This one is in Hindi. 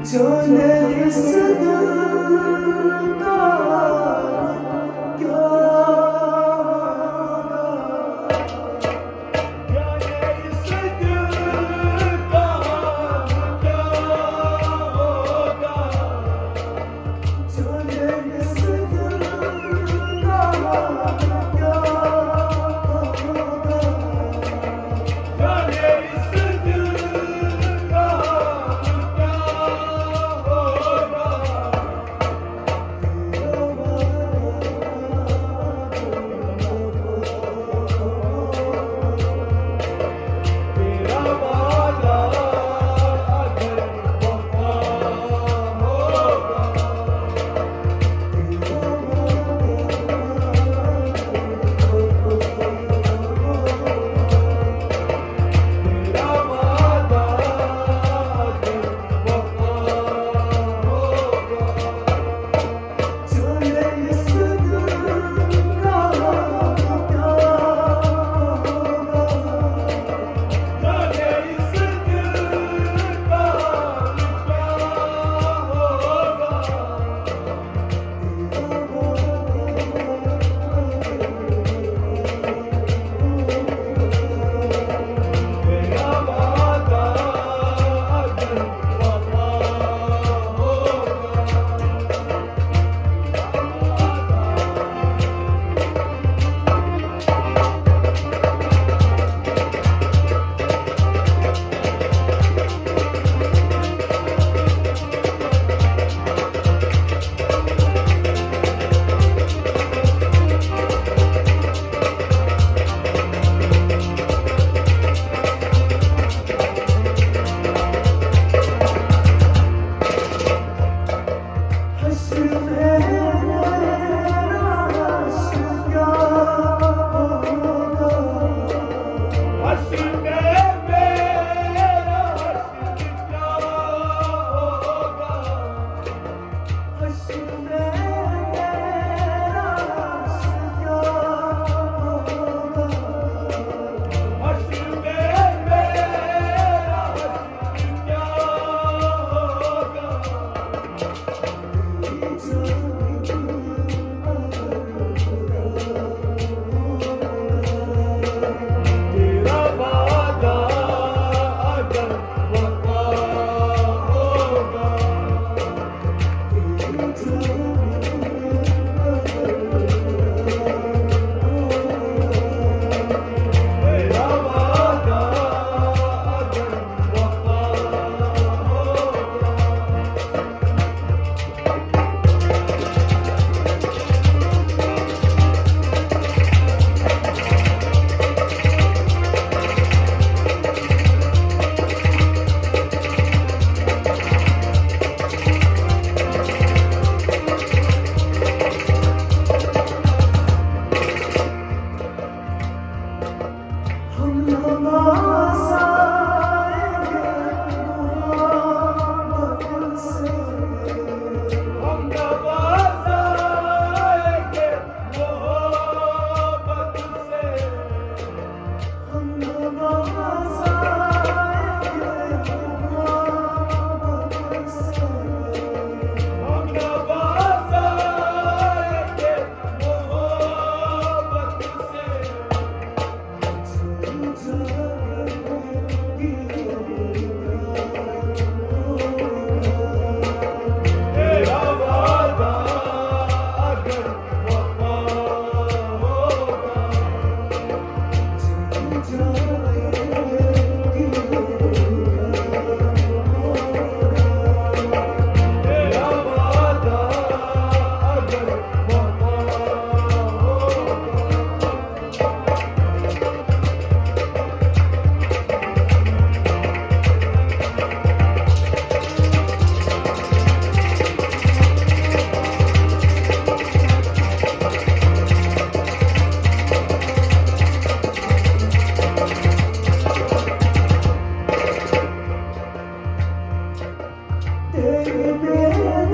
जाने इस दिल का क्या जाने इस दिल का क्या होगा जाने इस दिल का क्या होगा जाने इस दिल का क्या तेरा वादा अगर वफा होगा तेरा वादा अगर वफा होगा जाने इस दिल का क्या होगा जाने इस दिल का क्या होगा तेरा वादा अगर वफा हश्र में मेरा हश्र क्या होगा हश्र में मेरा हश्र क्या होगा हश्र में मेरा हश्र क्या होगा हश्र में मेरा हश्र क्या होगा तेरा वादा अगर वफा होगा तेरा वादा अगर वफा हम नमाज़ आएंगे मोहब्बत से हम नमाज़ आएंगे मोहब्बत से हम नमाज़ आएंगे मोहब्बत से हम नमाज़ आएंगे मोहब्बत से तेरा वादा अगर वफा होगा तेरा वादा अगर वफा तेरे